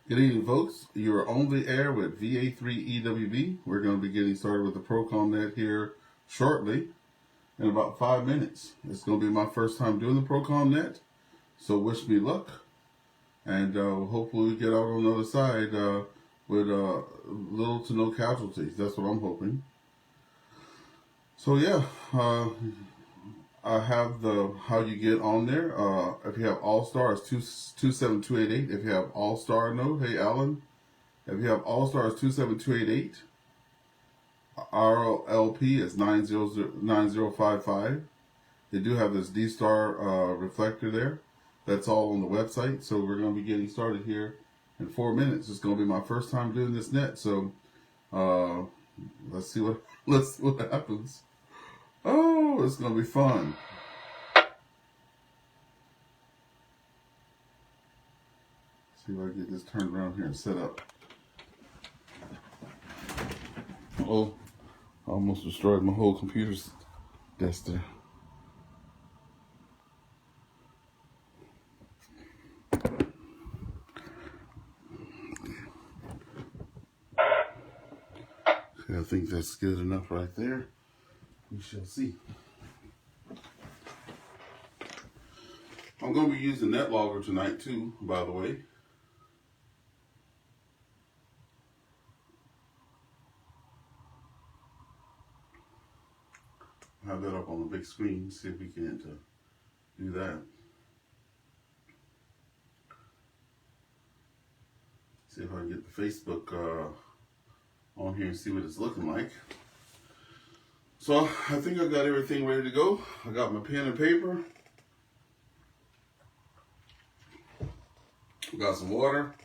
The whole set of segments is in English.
Good evening, folks. You're on the air with VA3EWV. We're going to be getting started with the ProCom Net here shortly, in about 5 minutes. It's going to be my first time doing the ProCom Net, so wish me luck. And hopefully we get out on the other side with little to no casualties. That's what I'm hoping. So yeah, I have the how you get on there. If you have Allstar, it's 27288. If you have Allstar, no. Hey, Alan. If you have Allstar, it's 27288. IRLP is 9055. They do have this D-Star reflector there. That's all on the website. So we're going to be getting started here in 4 minutes. It's going to be my first time doing this net. So let's see what happens. Oh, it's going to be fun. See if I can get this turned around here and set up. Oh, I almost destroyed my whole computer's desk there. Okay, I think that's good enough right there. We shall see. I'm going to be using NetLogger tonight too, by the way. I have that up on the big screen, see if we can do that. See if I can get the Facebook on here and see what it's looking like. So I think I got everything ready to go. I got my pen and paper. I got some water.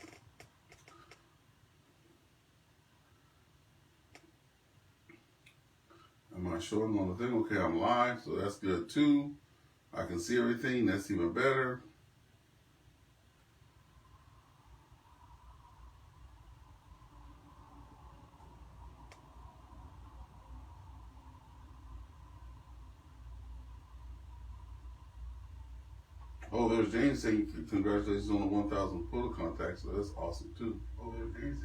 Am I showing on the thing? Okay, I'm live, so that's good too. I can see everything, that's even better. Oh, there's James saying congratulations on the 1,000 photo contacts, so that's awesome too. Oh, there's James.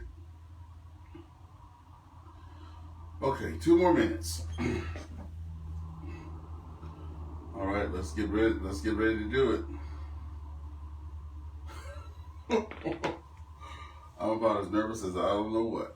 Okay, 2 more minutes. All right, let's get ready. Let's get ready to do it. I'm about as nervous as I don't know what.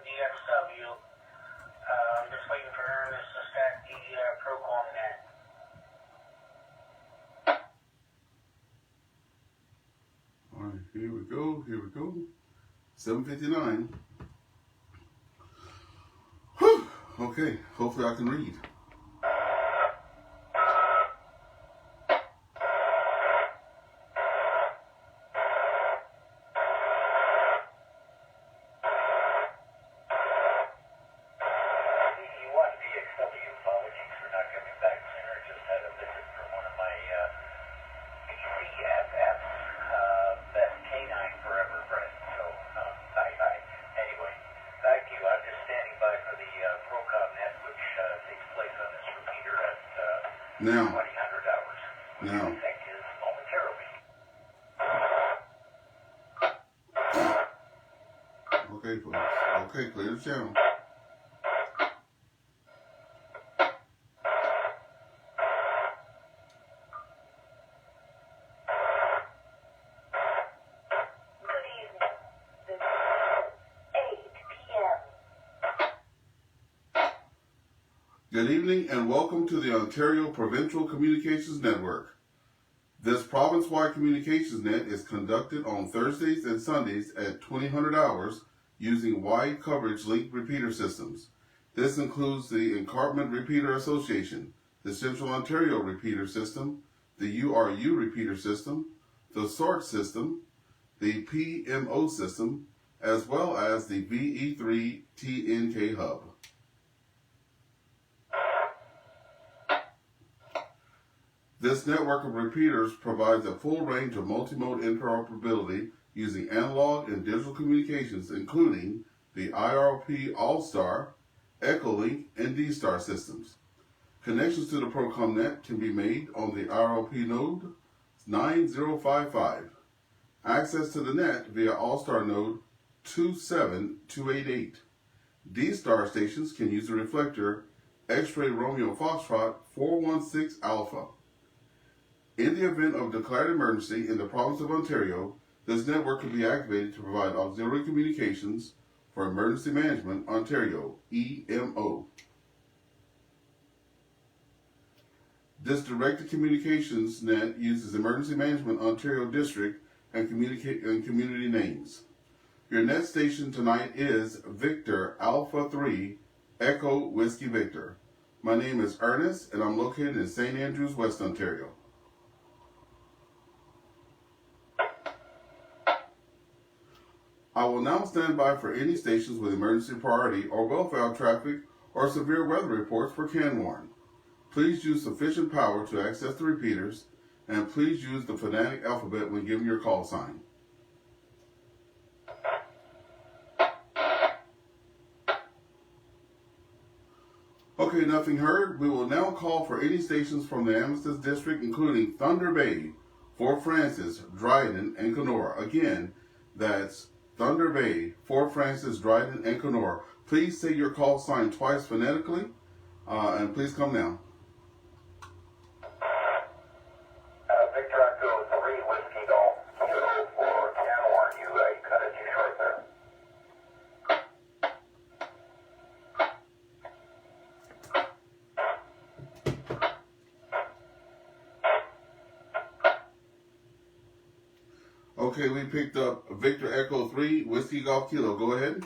VA3EWV. I'm just waiting for Ernest to start the ProCom Net. All right, here we go. Here we go. 7:59. Whew. Okay, hopefully I can read. Now. Okay, folks. Okay, clear the channel. Good evening and welcome to the Ontario Provincial Communications Network. This province-wide communications net is conducted on Thursdays and Sundays at 2000 hours using wide coverage link repeater systems. This includes the Encartment Repeater Association, the Central Ontario Repeater System, the URU Repeater System, the SORT System, the PMO System, as well as the VE3TNK Hub. This network of repeaters provides a full range of multimode interoperability using analog and digital communications, including the IRLP Allstar, Echolink, and D-Star systems. Connections to the ProCom Net can be made on the IRLP node 9055. Access to the net via Allstar node 27288. D-Star stations can use the reflector X-Ray Romeo Foxtrot 416 Alpha. In the event of declared emergency in the province of Ontario, this network can be activated to provide auxiliary communications for Emergency Management Ontario, EMO. This directed communications net uses Emergency Management Ontario District and community names. Your net station tonight is Victor Alpha 3 Echo Whiskey Victor. My name is Ernest, and I'm located in St. Andrews, West Ontario. I will now stand by for any stations with emergency priority or well-found traffic or severe weather reports for Canwarn. Please use sufficient power to access the repeaters, and please use the phonetic alphabet when giving your call sign. Okay, nothing heard. We will now call for any stations from the Amherst District, including Thunder Bay, Fort Frances, Dryden, and Kenora. Again, that's Thunder Bay, Fort Frances, Dryden, and Kenora. Please say your call sign twice phonetically, and please come now. Victor Echo 3 Whiskey Golf Kilo for Canwarn. You cut it too short there. Okay, we picked up Victor Echo 3 Whiskey Golf Kilo. Go ahead.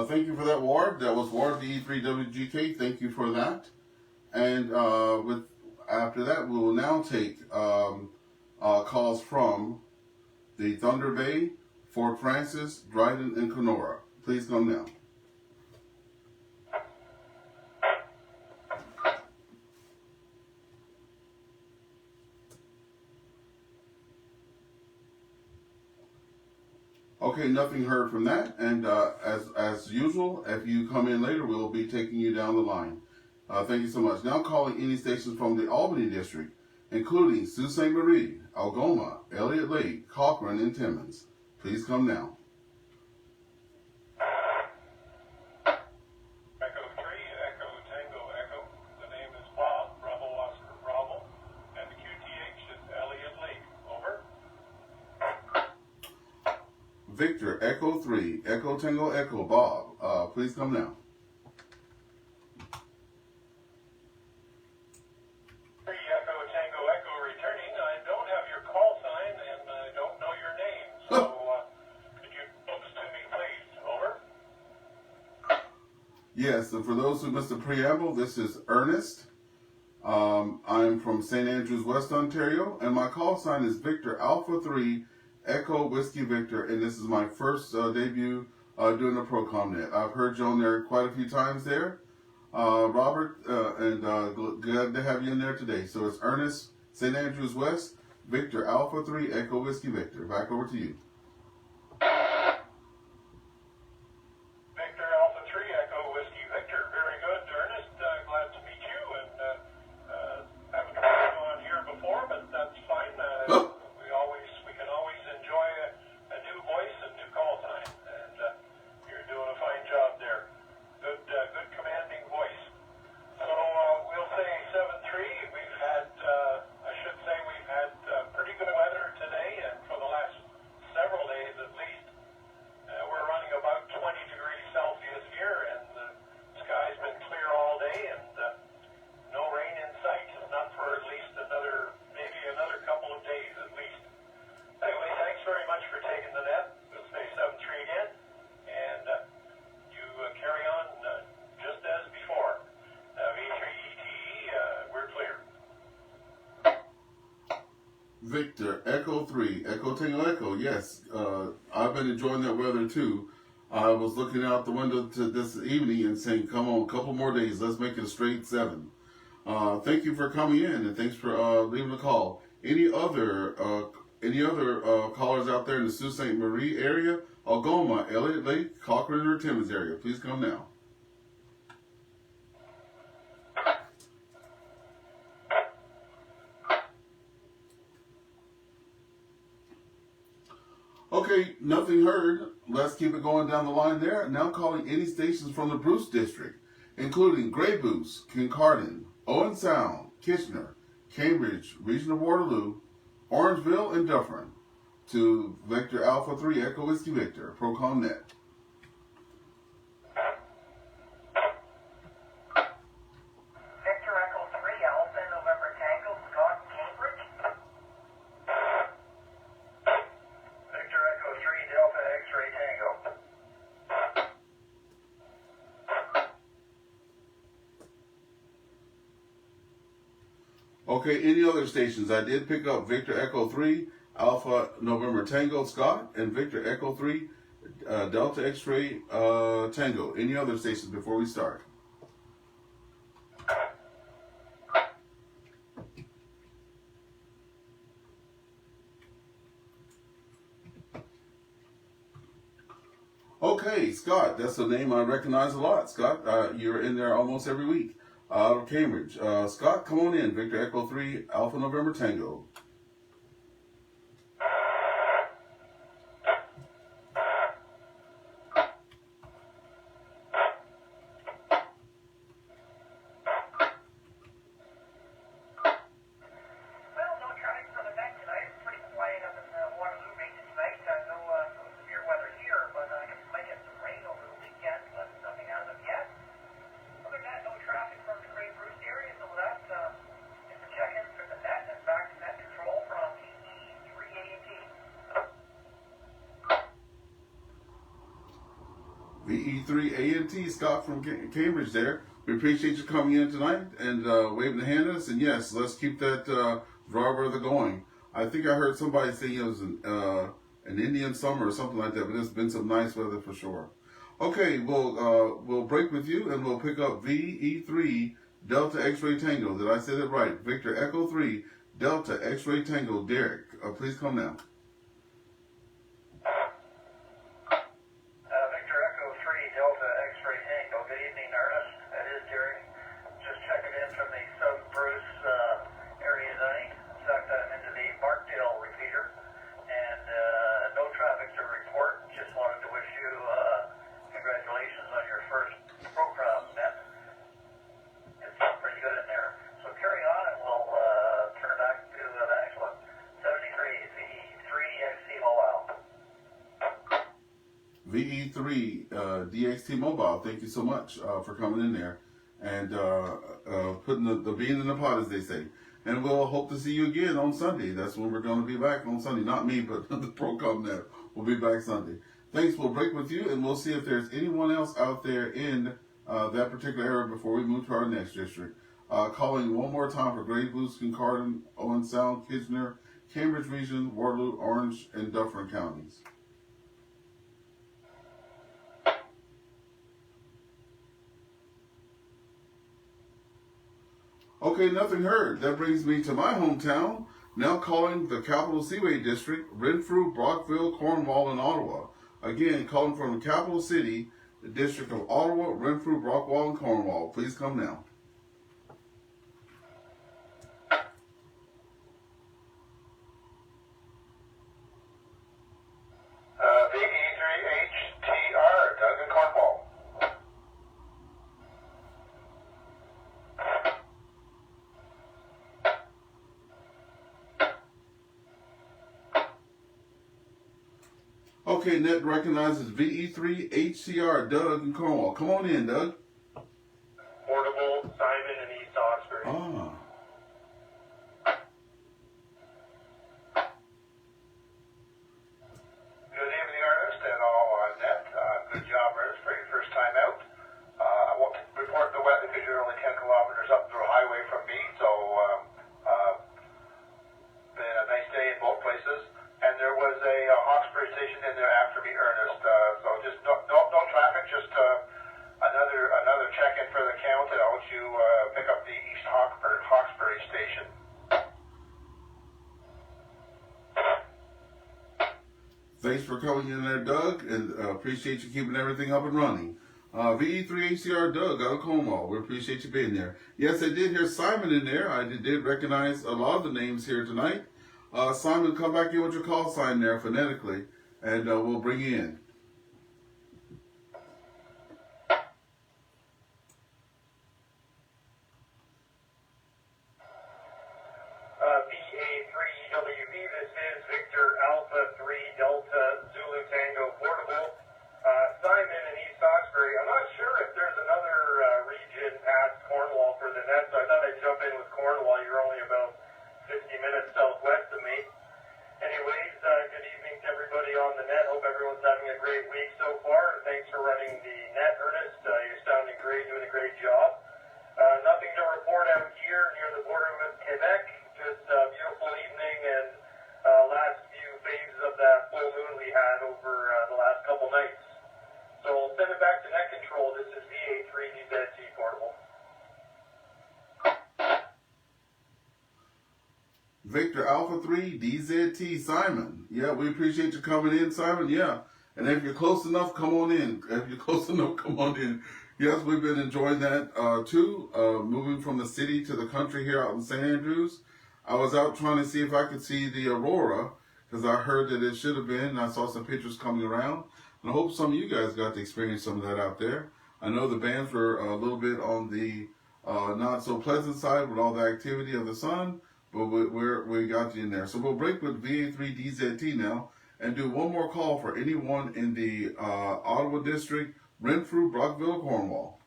Thank you for that, Ward. That was Ward VA3WGK. Thank you for that. And after that, we will now take calls from the Thunder Bay, Fort Frances, Dryden, and Kenora. Please come now. Okay, nothing heard from that, and as usual, if you come in later, we'll be taking you down the line. Thank you so much. Now calling any stations from the Albany District, including Sault Ste. Marie, Algoma, Elliott Lake, Cochrane, and Timmins. Please come now. Echo 3, Echo Tango Echo. The name is Bob, Bravo Oscar Bravo, and the QTH is Elliott Lake. Over. Victor, Echo 3, Echo Tango Echo, Bob. Please come now. Echo Tango Echo returning. I don't have your call sign and I don't know your name. So could you focus to me, please? Over. Yes, and for those who missed the preamble, this is Ernest. I'm from St. Andrews, West Ontario, and my call sign is Victor Alpha 3 Echo Whiskey Victor, and this is my first debut doing the ProCom Net. I've heard you on there quite a few times there, Robert, and glad to have you in there today. So it's Ernest, St. Andrews West, Victor Alpha 3 Echo Whiskey Victor. Back over to you. Victor Alpha 3 Echo Whiskey Victor. Very good, Ernest. Glad to meet you, and haven't heard you on here before, but that's fine. We can always enjoy a new voice and new call time, and you're doing a fine job there. Good commanding voice. So we'll say 7-3. We've had, we've had pretty good weather today, and for the last several days at least. We're running about 20 degrees Celsius here, and the sky's been clear all day, and no rain in sight, not for at least maybe another couple of days at least. Anyway, thanks very much for taking the net. We'll say 7-3 again, and you carry on just as before. V3ETE, we're clear. Victor, Echo 3, Echo Tango Echo, yes. I've been enjoying that weather too. I was looking out the window to this evening and saying, come on, a couple more days, let's make it a straight 7. Thank you for coming in, and thanks for leaving a call. Any other callers out there in the Sault Ste. Marie area, Algoma, Elliott Lake, Cochrane, or Timmins area, please come now. Okay, nothing heard. Let's keep it going down the line there. Now calling any stations from the Bruce District, including Grey Goose, Kincardine, Owen Sound, Kitchener, Cambridge, Region of Waterloo, Orangeville, and Dufferin, to Victor Alpha 3 Echo Whiskey Victor, ProCom Net. Victor Echo 3 Alpha November Tango, Scott, Cambridge. Victor Echo 3 Delta X-Ray Tango. Okay, any other stations? I did pick up Victor Echo 3 Alpha November Tango, Scott, and Victor Echo 3 Delta X-Ray Tango. Any other stations before we start? Okay, Scott, that's a name I recognize a lot. Scott, you're in there almost every week. Out of Cambridge. Scott, come on in. Victor Echo 3 Alpha November Tango. Well, no traffic for the night tonight. It's pretty quiet up in Waterloo region tonight. No severe weather here, but I might get some rain over the weekend, but nothing as of yet. Other than that, no traffic from the Great Bruce area, so that's just a check-in for the net and back to net control from VE3EWV. VE3ANT, Scott from Cambridge there. We appreciate you coming in tonight and waving the hand at us. And yes, let's keep that dry weather going. I think I heard somebody say it was an Indian summer or something like that, but it's been some nice weather for sure. Okay, we'll break with you and we'll pick up VE3 Delta X-Ray Tango. Did I say that right? Victor Echo 3 Delta X-Ray Tango. Derek, please come now. Victor Echo 3 Delta X-Ray Tango. Good evening, Ernest. That is Derek. Just checking in from the South Bruce area tonight. In fact, I'm into the Markdale repeater, and no traffic to report. Just wanted to wish you congratulations on your first ProCom Net. It's pretty good in there. So carry on, and we'll turn back to the next one. 73, VE3XT Mobile. VE3 DXT Mobile, thank you so much for coming in there and putting the bean in the pot, as they say. And we'll hope to see you again on Sunday. That's when we're going to be back on Sunday. Not me, but the ProCom Net will be back Sunday. Thanks. We'll break with you, and we'll see if there's anyone else out there in that particular area before we move to our next district. Calling one more time for Grey, Blue, Kincardine, Owen Sound, Kitchener, Cambridge Region, Waterloo, Orange, and Dufferin counties. Okay, nothing heard. That brings me to my hometown. Now calling the Capital Seaway District, Renfrew, Brockville, Cornwall, and Ottawa. Again, calling from the capital city, the District of Ottawa, Renfrew, Brockville, and Cornwall. Please come now. VA3HTR, Doug in Cornwall. Okay, Net recognizes VE3HCR, Doug in Cornwall. Come on in, Doug. Portable, Simon in East Oxford. Ah. Good evening, Ernest, and all on net. Good job, Ernest, for your first time out. I won't report the weather because you're only 10 kilometers up the highway from me, so been a nice day in both places. And there was a Hawkesbury station in there after me, Ernest. So just no traffic, just another check-in for the count, and I'll let you pick up the East Hawkesbury station. Thanks for coming in there, Doug, and appreciate you keeping everything up and running. VE3HCR Doug out of Cornwall. We appreciate you being there. Yes, I did hear Simon in there. I did recognize a lot of the names here tonight. Simon, come back in with your call sign there phonetically, and we'll bring you in. VA3EWV, this is Victor Alpha 3 Delta Zulu Tango Portable. Simon in East Hawkesbury. I'm not sure if there's another region past Cornwall for the net, so I thought I'd jump in with Cornwall. You're only about 50 minutes southwest of me. Anyways, good evening to everybody on the net. Hope everyone's having a great week so far. Thanks for running the net, Ernest. You're sounding great, doing a great job. Nothing to report out here near the border with Quebec. Just a beautiful evening and last few phases of that full moon we had over the last couple nights. So I'll send it back to net control. This is VA3DZT Portable. Victor Alpha 3 DZT Simon. Yeah, we appreciate you coming in, Simon. Yeah. And if you're close enough, come on in. If you're close enough, come on in. Yes, we've been enjoying that too. Moving from the city to the country here out in St. Andrews. I was out trying to see if I could see the aurora because I heard that it should have been. And I saw some pictures coming around. And I hope some of you guys got to experience some of that out there. I know the bands were a little bit on the not so pleasant side with all the activity of the sun. But we got you in there. So we'll break with VA3DZT now and do one more call for anyone in the Ottawa District, Renfrew, Brockville, Cornwall.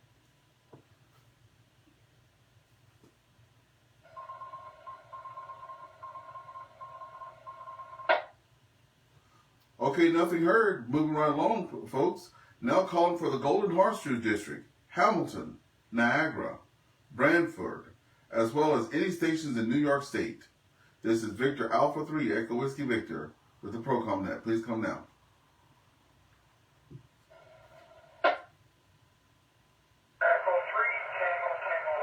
Okay, nothing heard. Moving right along, folks. Now calling for the Golden Horseshoe District, Hamilton, Niagara, Brantford, as well as any stations in New York State. This is Victor Alpha 3 Echo Whiskey Victor with the ProCom Net. Please come now. Echo 3, Tango, Tango,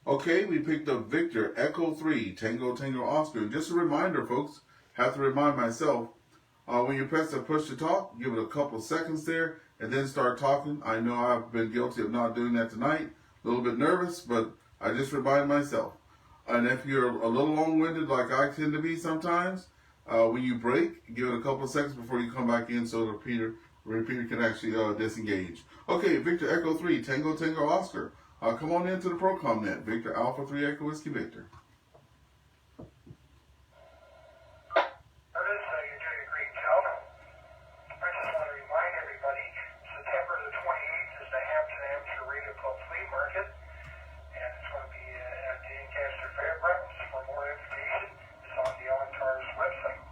Okay, we picked up Victor Echo 3 Tango Tango Oscar. Just a reminder, folks, have to remind myself, when you press the push to talk, give it a couple seconds there and then start talking. I know I've been guilty of not doing that tonight. A little bit nervous, but I just remind myself. And if you're a little long-winded like I tend to be sometimes, when you break, give it a couple seconds before you come back in so the repeater can actually disengage. Okay, Victor Echo 3 Tango Tango Oscar. Come on into the ProCom Net. Victor Alpha 3 Echo Whiskey Victor. Ernest, you're doing a great job. I just want to remind everybody, September the 28th is the Hampton Amateur Radio Club Flea Market, and it's going to be at the Ancaster Fairgrounds. For more information, it's on the Allstar's website.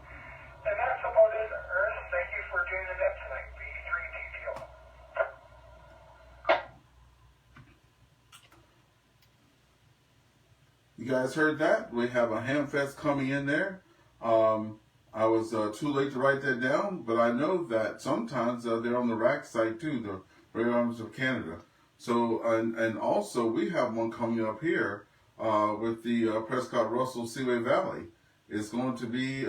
You guys heard that? We have a ham fest coming in there. I was too late to write that down, but I know that sometimes they're on the rack site too, the Royal Arms of Canada. So, and also we have one coming up here with the Prescott Russell Seaway Valley. It's going to be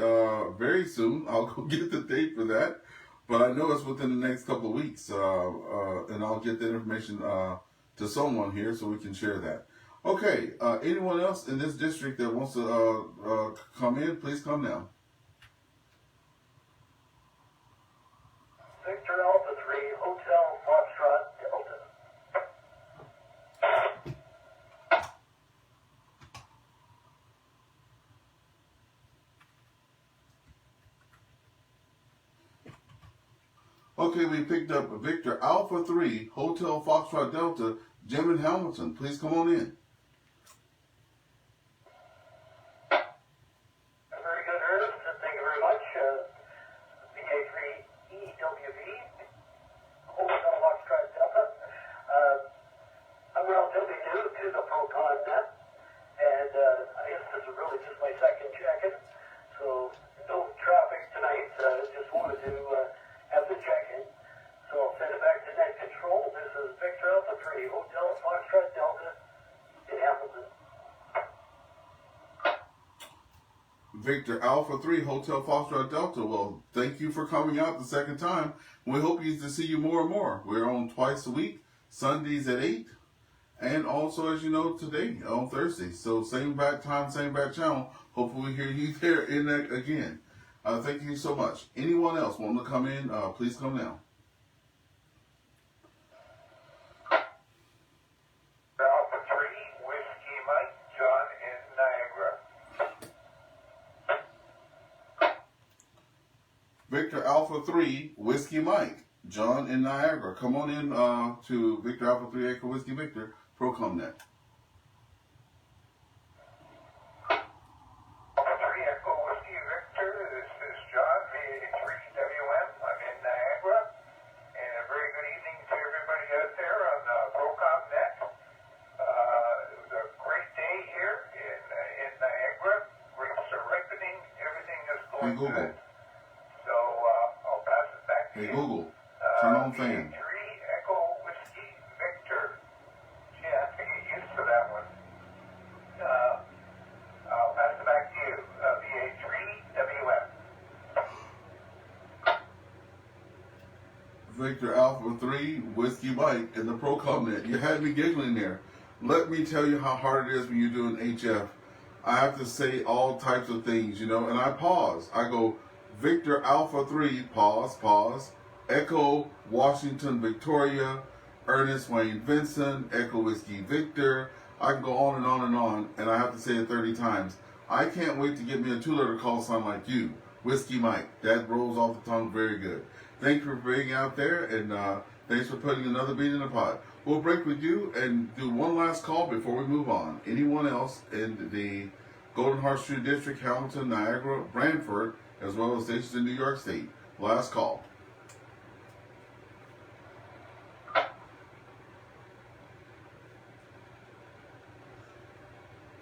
very soon. I'll go get the date for that, but I know it's within the next couple of weeks, and I'll get that information to someone here so we can share that. Okay, anyone else in this district that wants to come in, please come now. Victor Alpha 3, Hotel Foxtrot Delta. Okay, we picked up Victor Alpha 3, Hotel Foxtrot Delta, Jim in Hamilton. Please come on in. Very good, Ernest. Thank you very much. VA3EWV, Hotel Foxtrot Delta. I'm relatively new to the ProCom Net, and I guess this is really just my second check-in. So no traffic tonight. Just wanted to have the check-in. So I'll send it back to Net Control. This is Victor Alpha 3, Hotel Foxtrot Delta in Hamilton. Victor Alpha 3, Hotel Foxtrot Delta. Well, thank you for coming out the second time. We hope to see you more and more. We're on twice a week, Sundays at 8, and also, as you know, today on Thursday. So same bat time, same bat channel. Hopefully we hear you there in that again. Thank you so much. Anyone else want to come in, please come now. Alpha 3, Whiskey Mike, John in Niagara. Victor Alpha 3, Whiskey Mike, John in Niagara. Come on in to Victor Alpha 3, Echo Whiskey Victor, ProCom Net. Alpha 3, Echo Whiskey Victor, this is John, VA3EWV. I'm in Niagara. And a very good evening to everybody out there on ProCom Net. It was a great day here in Niagara. Grapes are ripening. Everything is Hey going Google. good. So I'll pass it back to Hey you. Google, turn on fan. VA3 Echo Whiskey Victor. Yeah, I have to get used to that one. I'll pass it back to you. VA3WF. Victor Alpha 3, Whiskey Mike in the ProCom Net. You had me giggling there. Let me tell you how hard it is when you're doing HF. I have to say all types of things, you know, and I pause. I go, Victor Alpha 3, pause, Echo Washington Victoria, Ernest Wayne Vincent, Echo Whiskey Victor. I can go on and on and on, and I have to say it 30 times. I can't wait to get me a 2-letter call sign like you, Whiskey Mike. That rolls off the tongue very good. Thank you for being out there, and thanks for putting another beat in the pot. We'll break with you and do one last call before we move on. Anyone else in the Golden Heart Street District, Hamilton, Niagara, Brantford, as well as stations in New York State? Last call.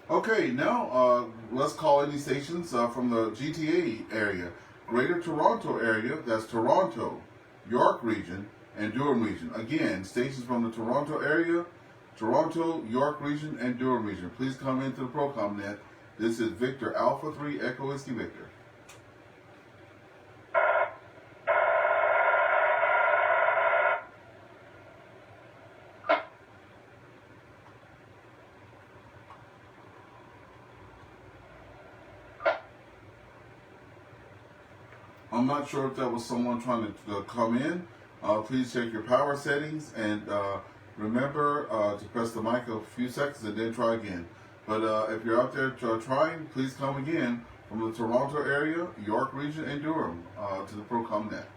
Okay, now let's call any stations from the GTA area, Greater Toronto area, that's Toronto, York region, and Durham region. Again, stations from the Toronto area, Toronto, York region, and Durham region. Please come into the ProCom Net. This is Victor Alpha 3, Echo Whiskey Victor. I'm not sure if that was someone trying to come in. Please check your power settings and remember to press the mic a few seconds and then try again. But if you're out there trying, please come again from the Toronto area, York region, and Durham to the ProCom Net.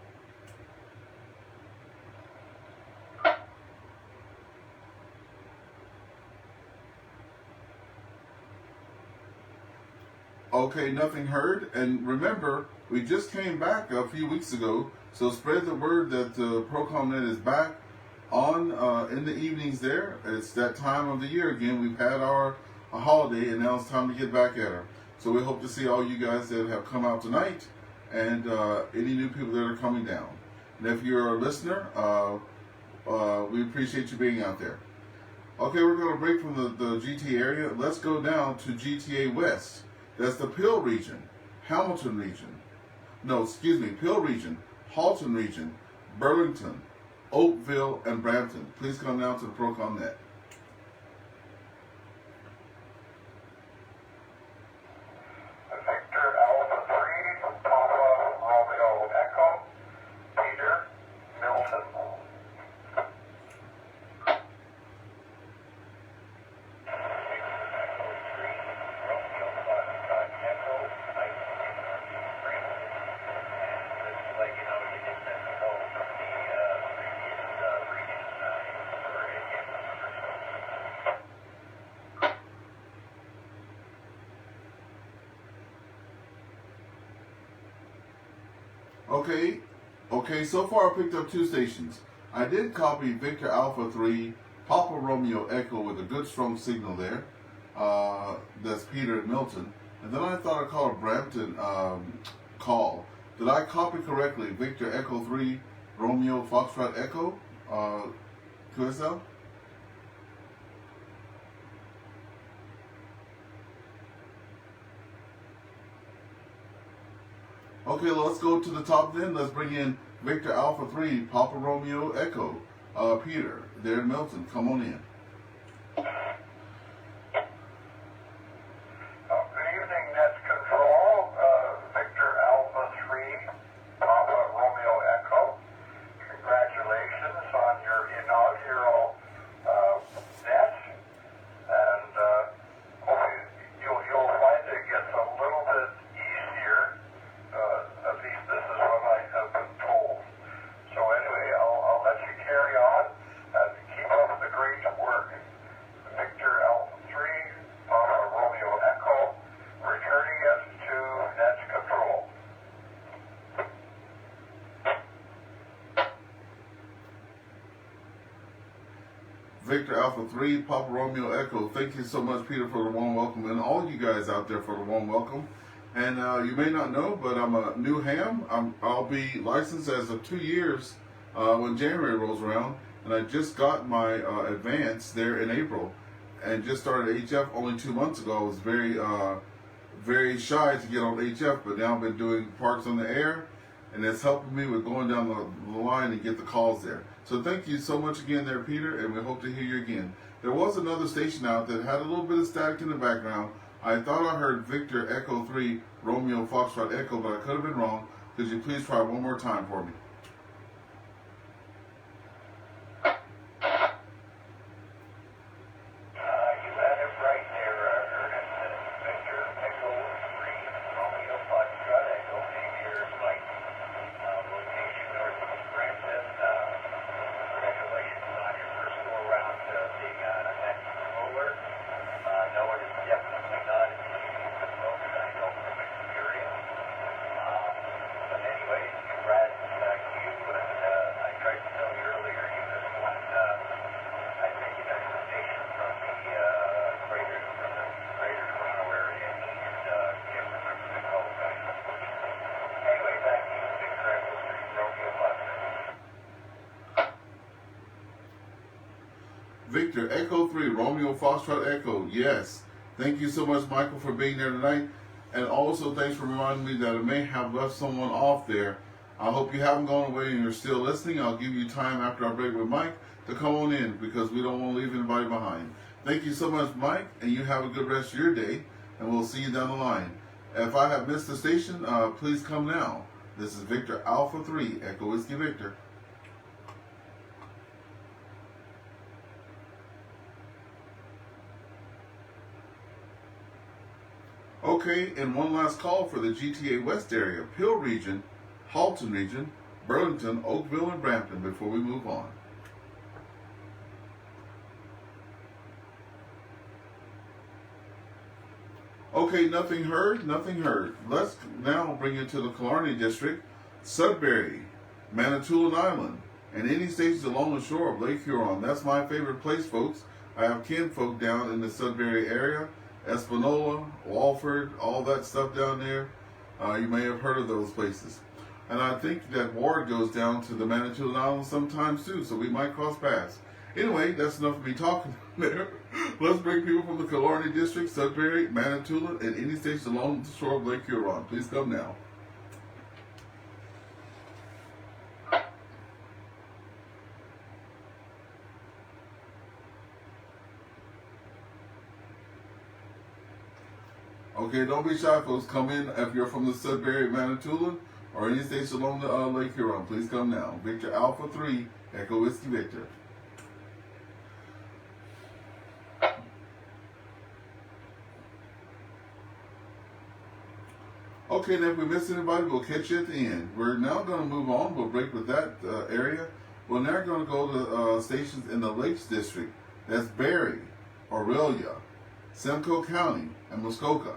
Okay, nothing heard. And remember, we just came back a few weeks ago, so spread the word that ProCom Net is back on in the evenings there. It's that time of the year again. We've had our a holiday, and now it's time to get back at her. So we hope to see all you guys that have come out tonight, and any new people that are coming down. And if you're a listener, we appreciate you being out there. Okay, we're going to break from the GTA area. Let's go down to GTA West. That's the Peel region, Hamilton region. No, excuse me, Peel region, Halton region, Burlington, Oakville, and Brampton. Please come down to the ProCom Net. Victor Alpha 3, Papa Romeo Echo, Peter, Milton. Okay, so far I picked up 2 stations. I did copy Victor Alpha 3, Papa Romeo Echo with a good strong signal there. That's Peter and Milton. And then I thought I called a Brampton call. Did I copy correctly? Victor Echo 3, Romeo Foxtrot Echo? QSL? Okay, let's go to the top then. Let's bring in Victor Alpha 3, Papa Romeo Echo, Peter, there in Milton. Come on in. Good evening, Net Control. Victor Alpha 3, Papa Romeo Echo. Congratulations on your inaugural net. And hopefully you'll find it gets a little bit easier. At least this is what I have been told. So anyway, I'll let you carry on and keep up the great work. Victor Alpha 3, Papa Romeo Echo, returning us to Net Control. Victor Alpha 3, Papa Romeo Echo. Thank you so much, Peter, for the warm welcome, and all you guys out there for the warm welcome. And you may not know, but I'm a new ham. I'll be licensed as of 2 years when January rolls around. And I just got my advance there in April and just started HF only 2 months ago. I was very shy to get on HF, but now I've been doing parks on the air, and it's helping me with going down the line and get the calls there. So thank you so much again there, Peter, and we hope to hear you again. There was another station out that had a little bit of static in the background. I thought I heard Victor Echo 3, Romeo Foxtrot Echo, but I could have been wrong. Could you please try one more time for me? You had it right there, Ernest. Victor Echo 3, Romeo Foxtrot Echo, Peter, Mike. Location north of Brampton. Congratulations on your first go around being a net controller. No, it is definitely not as easy as it looks. I know from experience. But anyway, congrats to you. And I tried to tell you earlier, you just won, I think you got the station from the greater Toronto area. And can't remember the call guys. Anyway, back to you, Victor Echo 3, Romeo Foxtrot. Victor Echo 3, Romeo Foxtrot Echo. Yes. Thank you so much, Michael, for being there tonight. And also, thanks for reminding me that I may have left someone off there. I hope you haven't gone away and you're still listening. I'll give you time after I break with Mike to come on in because we don't want to leave anybody behind. Thank you so much, Mike, and you have a good rest of your day, and we'll see you down the line. If I have missed the station, please come now. This is Victor Alpha 3, Echo Whiskey Victor. Okay, and one last call for the GTA West area, Peel region, Halton region, Burlington, Oakville, and Brampton before we move on. Okay, nothing heard, nothing heard. Let's now bring you to the Killarney district, Sudbury, Manitoulin Island, and any stations along the shore of Lake Huron. That's my favorite place, folks. I have kinfolk down in the Sudbury area, Espanola, Walford, all that stuff down there. You may have heard of those places. And I think that Ward goes down to the Manitoulin Islands sometimes too, so we might cross paths. Anyway, that's enough of me talking there. Let's bring people from the Killarney District, Sudbury, Manitoulin, and any station along the shore of Lake Huron. Please come now. Okay, don't be shy, folks. Come in if you're from the Sudbury, Manitoulin, or any station along the Lake Huron. Please come now. Victor Alpha 3, Echo Whiskey Victor. Okay, now if we miss anybody, we'll catch you at the end. We're now going to move on. We'll break with that area. We're now going to go to stations in the Lakes District. That's Barrie, Aurelia, Simcoe County, and Muskoka.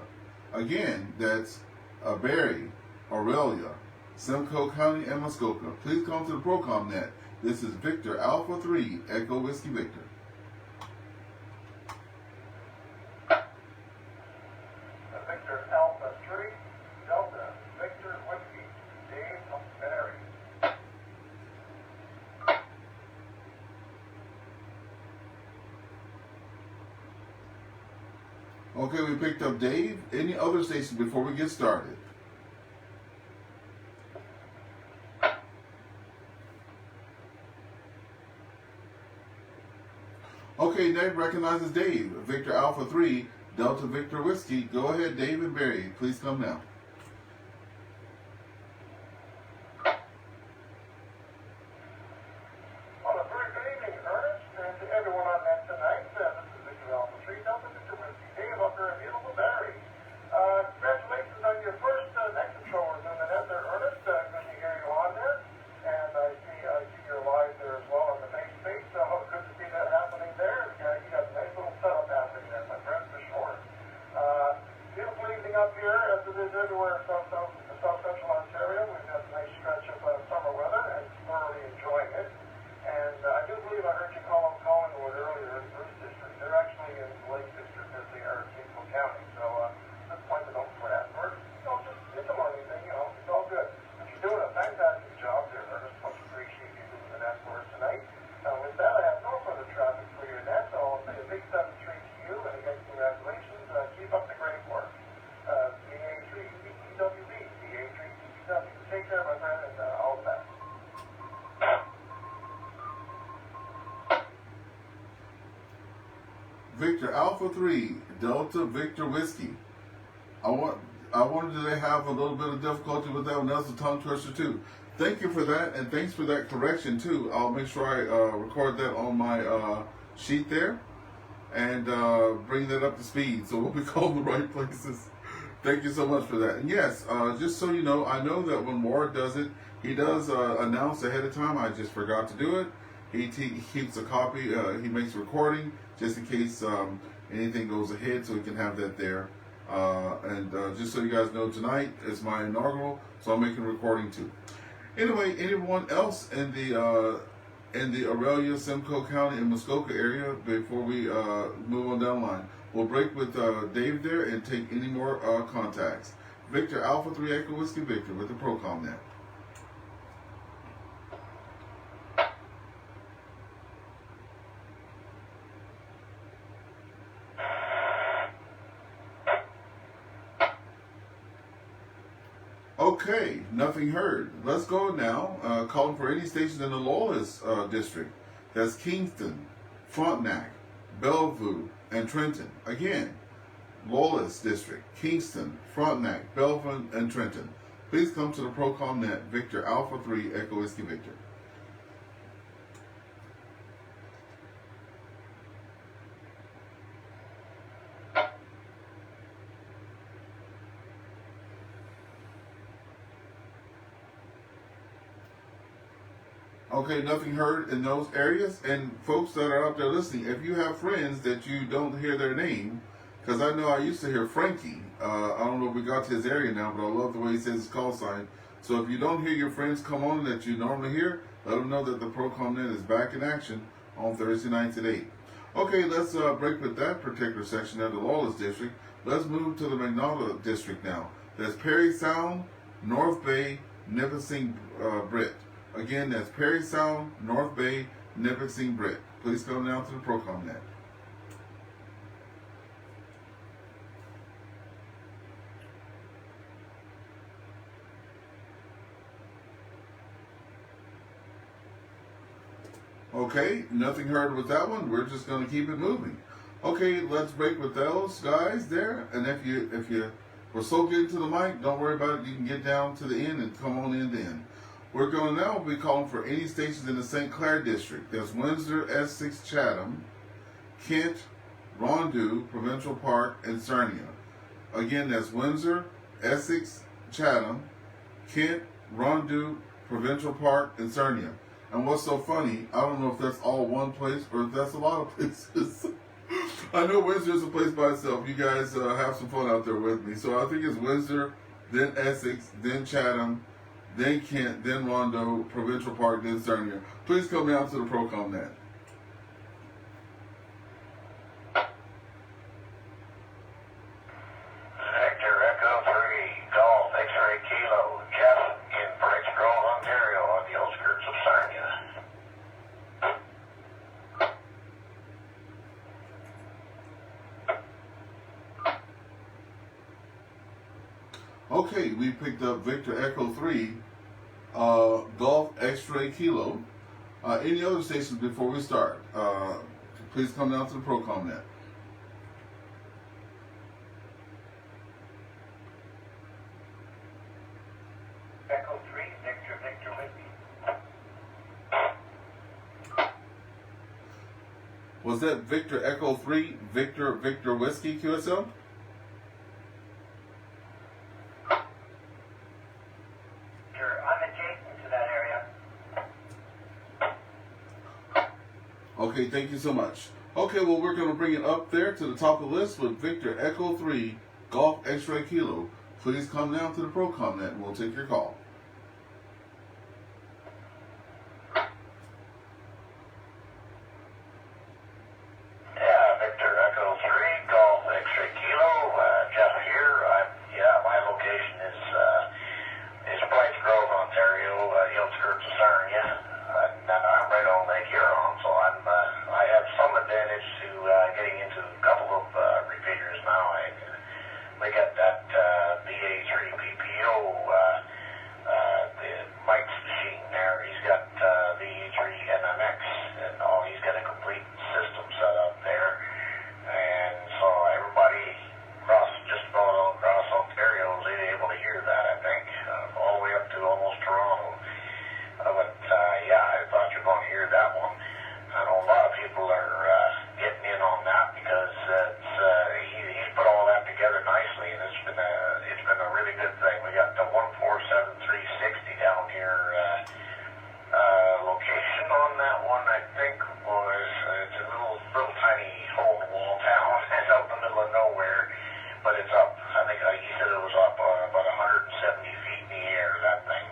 Again, that's Barrie, Aurelia, Simcoe County, and Muskoka. Please come to the ProCom Net. This is Victor Alpha 3, Echo Whiskey Victor. Victor Alpha 3, Delta, Victor Whiskey, Dave Barrie. Okay, we picked up Dave. Any other station before we get started? Okay, Dave recognizes Dave. Victor Alpha 3, Delta Victor Whiskey. Go ahead, Dave and Barrie. Please come now. Well, a very good evening, Ernest, and to everyone on net tonight. This is Victor Alpha 3, Delta Victor Whiskey, Dave up there in beautiful Barrie. Congratulations on your first Nexus show we're doing the net there, Ernest. Good to hear you on there. And I see you're live there as well on the main page, so good to see that happening there. You got a nice little setup happening there, my friend, for sure. Beautiful evening up here, as it is everywhere in South Central Ontario. We've got a nice stretch of summer weather and thoroughly enjoying it. And I do believe I heard you call them Collingwood earlier in the Bruce District. They're actually in the Lake District as they are in Simcoe County. So just point it out for that. Or, it's a learning thing, it's all good. But you're doing a fantastic job there, Ernest. Much appreciate you doing that for us tonight. With that, I have no further traffic for your net, so I'll say a big 7-3 to you, and again, congratulations. Keep up the great work. VA3EWV, VA3EWV. Take care, my friend, and all the best. Victor Alpha 3, Delta Victor Whiskey. I wanted to have a little bit of difficulty with that one. That's a tongue twister too. Thank you for that, and thanks for that correction too. I'll make sure I record that on my sheet there and bring that up to speed so we'll be calling the right places. Thank you so much for that. And yes, just so you know, I know that when Ward does it, he does announce ahead of time. I just forgot to do it. He keeps a copy. He makes a recording just in case anything goes ahead, so he can have that there. And just so you guys know, tonight is my inaugural, so I'm making a recording too. Anyway, anyone else in the Aurelia, Simcoe County, and Muskoka area before we move on down the line? We'll break with Dave there and take any more contacts. Victor Alpha 3 Echo Whiskey Victor with the ProCom Net. Okay, nothing heard. Let's go now. Calling for any station in the Lawless district. That's Kingston, Frontenac, Bellevue, and Trenton. Again, Lawless district, Kingston, Frontenac, Bellevue, and Trenton. Please come to the ProCom Net, Victor Alpha 3 Echo Whiskey Victor. Okay, nothing heard in those areas. And folks that are out there listening, if you have friends that you don't hear their name, because I know I used to hear Frankie. I don't know if we got to his area now, but I love the way he says his call sign. So if you don't hear your friends come on that you normally hear, let them know that the ProCom Net is back in action on Thursday nights at 8. Okay, let's break with that particular section of the Lawless District. Let's move to the McNaughton District now. That's Perry Sound, North Bay, Nipissing, Britt. Again, that's Perry Sound, North Bay, Nipissing, Britt. Please come down to the ProCom Net. Okay, nothing heard with that one. We're just going to keep it moving. Okay, let's break with those guys there. And if you were so good to the mic, don't worry about it. You can get down to the end and come on in then. We're going to now be calling for any stations in the St. Clair District. There's Windsor, Essex, Chatham, Kent, Rondeau, Provincial Park, and Sarnia. Again, that's Windsor, Essex, Chatham, Kent, Rondeau, Provincial Park, and Sarnia. And what's so funny, I don't know if that's all one place or if that's a lot of places. I know Windsor's a place by itself. You guys have some fun out there with me. So I think it's Windsor, then Essex, then Chatham, then Kent, then Rondeau, Provincial Park, then Sarnia. Please come down to the ProCom Net. Victor Echo 3, Golf X-Ray Kilo, Jeff in Brights Grove, Ontario, on the outskirts of Sarnia. Okay, we picked up Victor Echo 3, Golf X-Ray Kilo. Any other stations before we start? Please come down to the ProCom Net. Echo 3, Victor Whiskey. Was that Victor Echo 3, Victor Whiskey QSL? I'm adjacent to that area. Okay, thank you so much. Okay, well, we're going to bring it up there to the top of the list with Victor Echo 3, Golf X-Ray Kilo. Please come down to the ProCom Net and we'll take your call. Yeah, Victor Echo 3, Golf X-Ray Kilo, Jeff here. My location is Brights Grove, Ontario, the outskirts of Sarnia. And I'm right on Lake Huron, so I have some advantage to getting into a couple of repeaters now. We got that VA3PPO, the Mike's machine there. He's got VA3MMX, and he's got a complete system set up there. And so everybody just about all across Ontario is able to hear that, I think, all the way up to almost Toronto. I thought you were going to hear that one. I know a lot of people are getting in on that because he's put all that together nicely, and it's been a really good thing. We got the 147.360 down here. Location on that one, I think, it's a little tiny hole in the wall town. It's out in the middle of nowhere, but it's up. I think he said it was up about 170 feet in the air, that thing.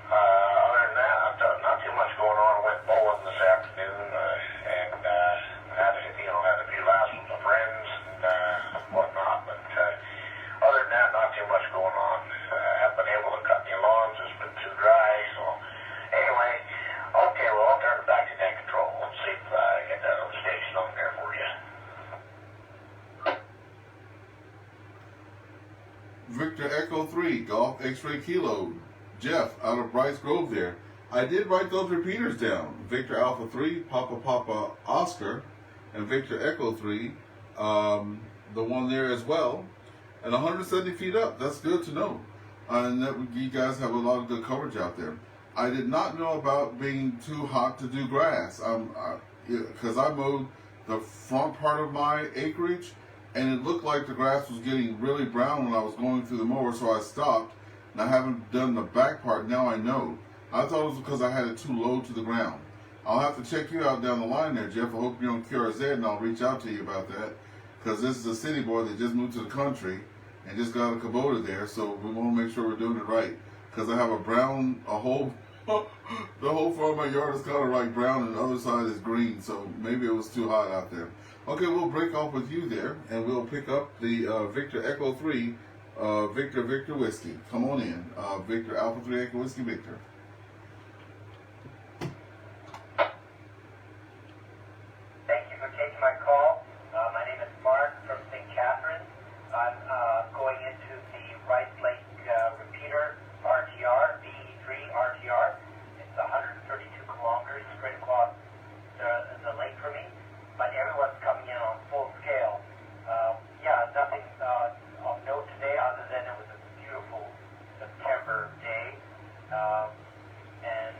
Other than that, not too much going on. I went bowling this afternoon and had a few laughs with my friends and whatnot. But other than that, not too much going on. Haven't been able to cut any lawns. It's been too dry. So anyway, okay, well, I'll turn it back to net control and see if I get that other station on there for you. Victor Echo 3, Golf X-Ray Kilo, Jeff out of Brights Grove there. I did write those repeaters down. Victor Alpha 3, Papa Oscar, and Victor Echo 3, the one there as well. And 170 feet up, that's good to know. And that you guys have a lot of good coverage out there. I did not know about being too hot to do grass. Because I mowed the front part of my acreage, and it looked like the grass was getting really brown when I was going through the mower, so I stopped. And I haven't done the back part. Now I know. I thought it was because I had it too low to the ground. I'll have to check you out down the line there, Jeff. I hope you're on QRZ, and I'll reach out to you about that. Because this is a city boy that just moved to the country and just got a Kubota there, so we want to make sure we're doing it right. Because I have a whole The whole front of my yard is kind of like brown and the other side is green, so maybe it was too hot out there. Okay, we'll break off with you there, and we'll pick up the Victor Echo 3, Victor Whiskey. Come on in. Victor Alpha 3 Echo Whiskey Victor. Thank you for taking my call. My name is Mark from St. Catharines. I'm going into the Rice Lake repeater RTR, VE3 RTR. It's 132 kilometers straight across the lake for me, but everyone's coming in on full scale. Nothing of note today other than it was a beautiful September day, and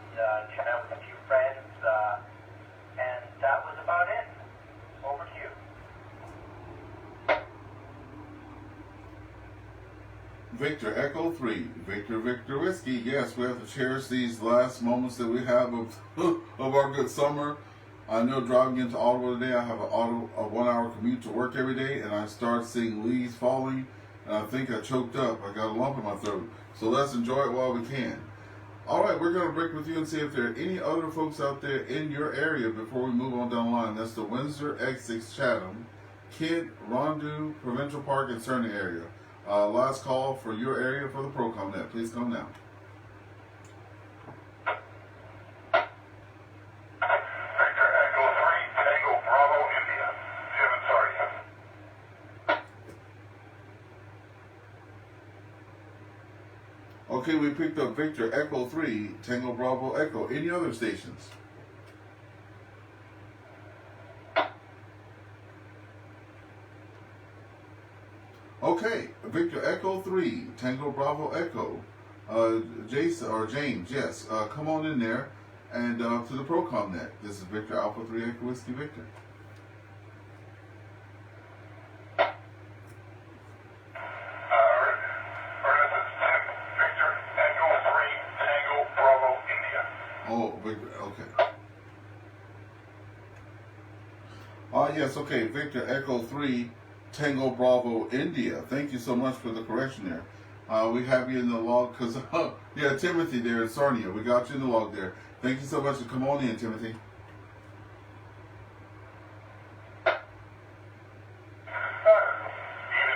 chatted with a few friends, and that was about it. Over to you. Victor Echo 3, Victor Whiskey. Yes, we have to cherish these last moments that we have of our good summer. I know driving into Ottawa today, I have a 1 hour commute to work every day, and I start seeing leaves falling, and I think I choked up. I got a lump in my throat. So let's enjoy it while we can. All right, we're going to break with you and see if there are any other folks out there in your area before we move on down the line. That's the Windsor, Essex, Chatham, Kent, Rondeau, Provincial Park, and Cerny area. Last call for your area for the ProCom Net. Please come now. Victor Echo 3, Tango Bravo, India. Jim and Sarnia. Okay, we picked up Victor Echo 3, Tango Bravo Echo. Any other stations? Okay, Victor Echo 3, Tango Bravo Echo. Jason or James, yes, come on in there and to the ProCom Net. This is Victor Alpha 3 Echo Whiskey Victor. Victor Echo 3, Tango Bravo, India. Oh, Victor, okay. Yes, okay, Victor Echo 3, Tango Bravo, India. Thank you so much for the correction there. We have you in the log because, yeah, Timothy there in Sarnia. We got you in the log there. Thank you so much for come on in, Timothy. Evening,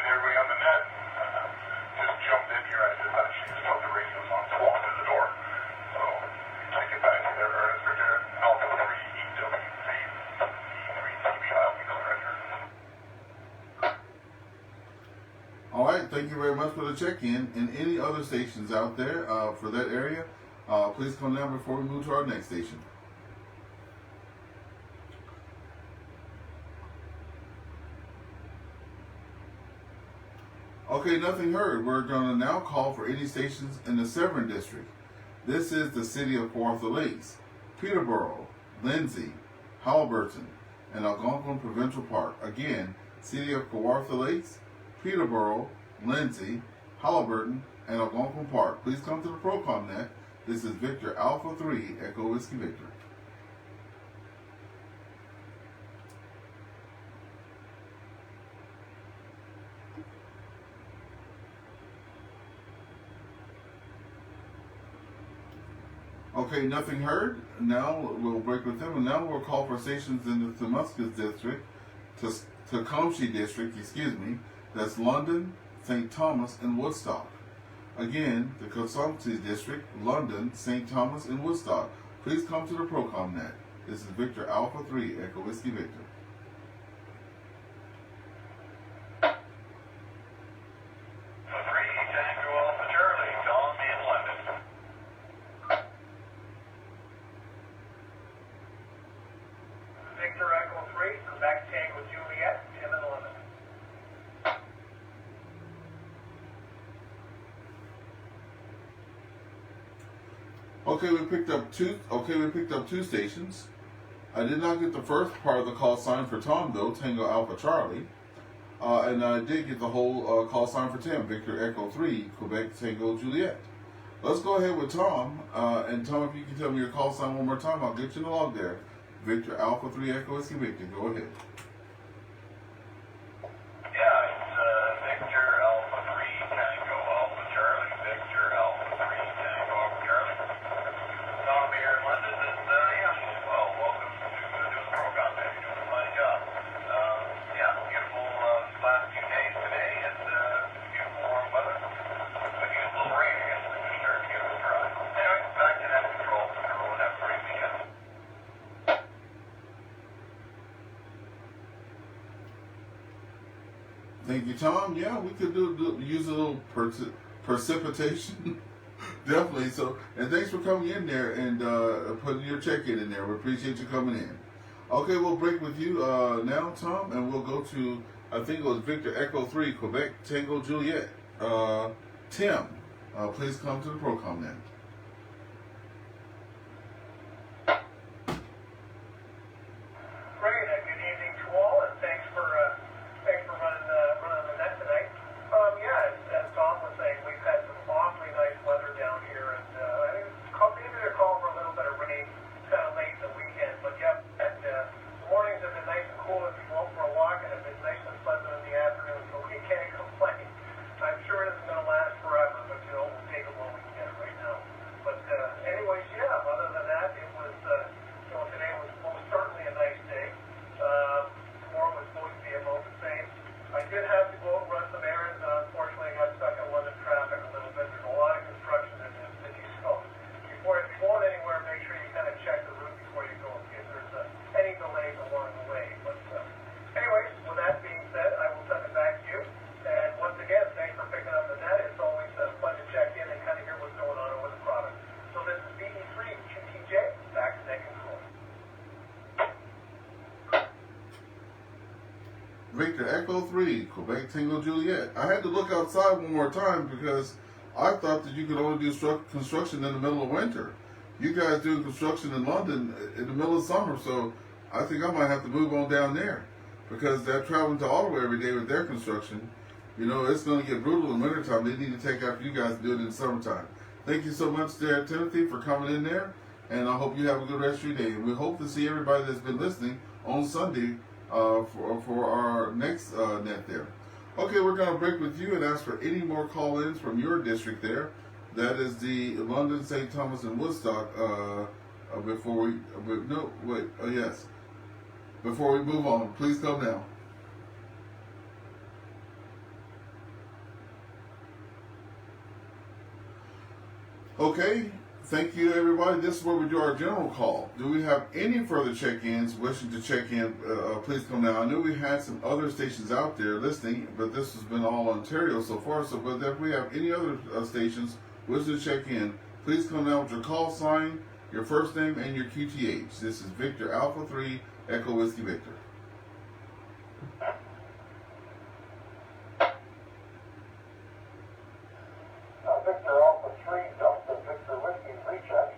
everybody on the net. Just jumped in here. I just thought the radio's on, so walked in the door. So, take it back to there, Ernest. Victor Alpha 3 EWV If I, we call it right here. All right, thank you very much for the check-in. And any other stations out there for that area, please come down before we move to our next station. Okay, nothing heard. We're going to now call for any stations in the Severn District. This is the city of Kawartha Lakes, Peterborough, Lindsay, Halliburton, and Algonquin Provincial Park. Again, city of Kawartha Lakes, Peterborough, Lindsay, Halliburton, and Algonquin Park. Please come to the ProCom Net. This is Victor Alpha 3 Echo Whiskey Victor. Okay, nothing heard. Now we'll break with them, and now we'll call for stations in the Thomscus District, Tecumseh District, excuse me. That's London, St. Thomas, and Woodstock. Again, the Tecumseh District, London, St. Thomas, and Woodstock. Please come to the ProCom Net. This is Victor Alpha 3 Echo Whiskey Victor. Victor Echo 3, Quebec Tango Juliet, Tim and Lemon. Okay, we picked up two stations. I did not get the first part of the call sign for Tom though, Tango Alpha Charlie. And I did get the whole call sign for Tim, Victor Echo 3, Quebec Tango Juliet. Let's go ahead with Tom. And Tom, if you can tell me your call sign one more time, I'll get you in the log there. Victor Alpha 3 Echo Whiskey Victor. Go ahead. Yeah, it's Victor Alpha 3 Tango Alpha Charlie. Victor Alpha 3 Tango Alpha Charlie. Thank you, Tom. Yeah, we could use a little precipitation. Definitely. So, and thanks for coming in there and putting your check-in in there. We appreciate you coming in. Okay, we'll break with you now, Tom, and we'll go to, I think it was Victor Echo 3, Quebec Tango Juliet. Tim, please come to the ProCom Net. Great, good evening to all, and thanks for running the net tonight. As Tom was saying, we've had some awfully nice weather down here, and I think maybe they're calling for a little bit of rain kind of late in the weekend. But the mornings have been nice and cool if you go for a walk, and have been nice and pleasant in the afternoon, so we can't complain. I'm sure it isn't going to last forever, but we'll take it when we can right now. But anyways, other than that, it was today was most certainly a nice day. Tomorrow was supposed to be about the same. I did have to go out and run some errands. Unfortunately, I got stuck in London traffic a little bit. There's a lot of construction in this city, so before you go anywhere, make sure you kind of check the route before you go in case there's any delays along the way. But anyways, with that being said, I will send it back to you. And once again, thanks for picking up the net. It's always fun to check in and kind of hear what's going on with the product. So this is VA3EWV back to Net Control. Victor Echo 3, Quebec Tango Juliet. I had to look outside one more time because I thought that you could only do construction in the middle of winter. You guys doing construction in London in the middle of summer, so I think I might have to move on down there because they're traveling to Ottawa every day with their construction. You know, it's going to get brutal in wintertime. They need to take after you guys do it in the summertime. Thank you so much there, Timothy, for coming in there, and I hope you have a good rest of your day. And we hope to see everybody that's been listening on Sunday for our next net there. Okay, we're going to break with you and ask for any more call-ins from your district there. That is the London, St. Thomas, and Woodstock. Before we move on, please come now. Okay, thank you everybody. This is where we do our general call. Do we have any further check-ins wishing to check in? Please come now. I know we had some other stations out there listening, but this has been all Ontario so far. So, but if we have any other stations wishing to check in, please come now with your call sign, your first name, and your QTH. This is Victor Alpha 3 Echo Whiskey Victor. Victor Alpha 3, Delta Victor Whiskey, recheck.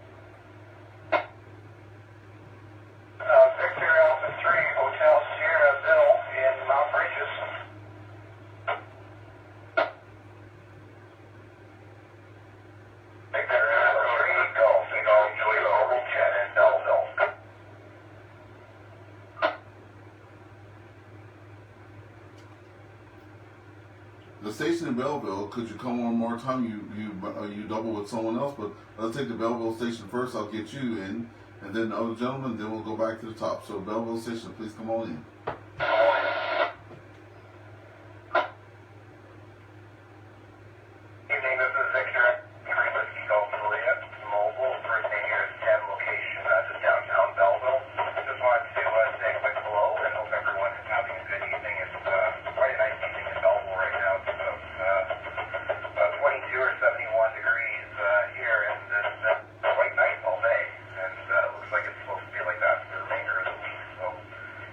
Victor Alpha 3, Hotel Sierra Bill in Mount Bridges. Victor Alpha 3, Golf, Julia, Jet, and Belleville. The station in Belleville, could you come one more time? You double with someone else, but let's take the Belleville station first. I'll get you in, and then the other gentleman, then we'll go back to the top. So Belleville station, please come on in. Evening, this is Victor. Whiskey Golf Juliet, mobile. First name here is 10, location just downtown Belleville. Just wanted to say a quick hello and hope everyone is having a good evening. It's quite a nice evening in Belleville right now. It's about 22 or 71 degrees here, and it's quite nice all day. And it looks like it's supposed to be like that for the remainder of the week. So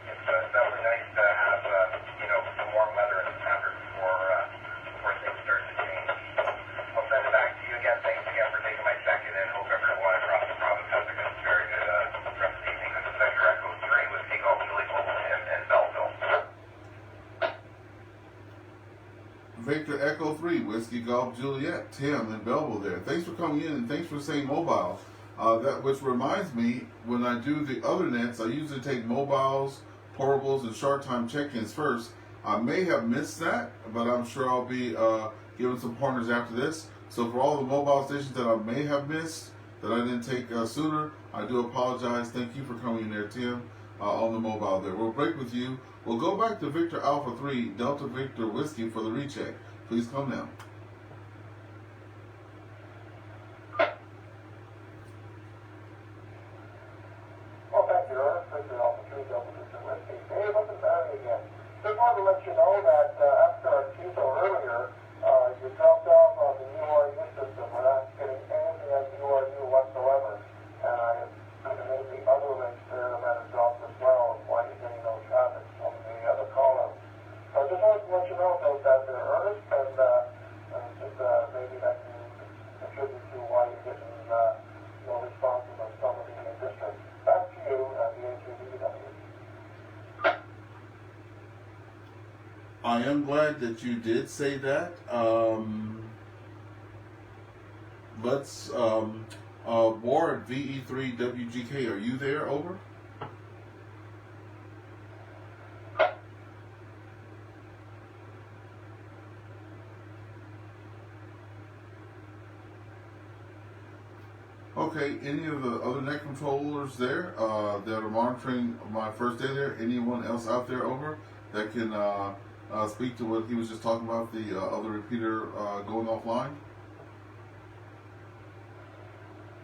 it's definitely nice to have some warm weather in September before things start to change. I'll send it back to you again. Thanks again for taking my second, and hope everyone across the province has a very good rest of the evening. This is Victor Echo 3 with Golf Juliet in Belleville. Victor Echo 3, Whiskey Golf Juliet, Tim in Belleville there. Thanks for coming in and thanks for saying mobile. That which reminds me, when I do the other nets, I usually take mobiles, portables, and short time check-ins first. I may have missed that, but I'm sure I'll be giving some pointers after this. So for all the mobile stations that I may have missed, that I didn't take sooner, I do apologize. Thank you for coming in there, Tim, on the mobile there. We'll break with you. We'll go back to Victor Alpha 3, Delta Victor Whiskey for the recheck. Please come now. Well, thank you, Ernest. Victor Alpha 3, Delta Victor Whiskey. Hey, listen, Barry again. Just wanted to let you know that after our I am glad that you did say that. Let's Ward VE3WGK, are you there? Over. Okay, any of the other net controllers there that are monitoring my first day there? Anyone else out there, over, that can speak to what he was just talking about, the other repeater going offline?